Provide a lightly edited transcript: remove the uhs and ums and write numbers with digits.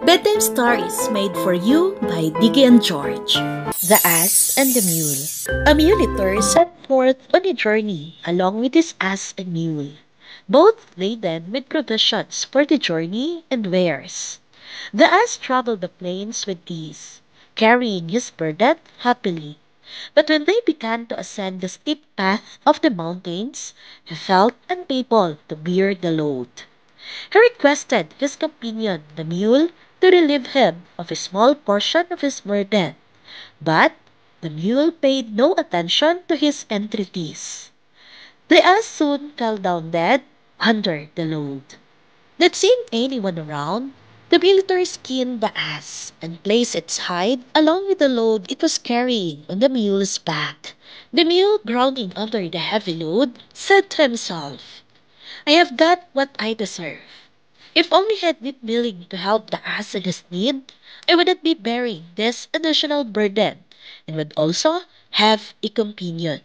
Bedtime Stories made for you by Diggy and George. The Ass and the Mule. A mulator set forth on a journey along with his ass and mule, both laden with provisions for the journey and wares. The ass traveled the plains with ease, carrying his burden happily. But when they began to ascend the steep path of the mountains, he felt unable to bear the load. He requested his companion, the mule, to relieve him of a small portion of his burden, but the mule paid no attention to his entreaties. The ass soon fell down dead under the load. Not seeing anyone around, the muleteer skinned the ass and placed its hide along with the load it was carrying on the mule's back. The mule, groaning under the heavy load, said to himself, "I have got what I deserve. If only I had been willing to help the ass in his need, I would not be bearing this additional burden, and would also have a companion."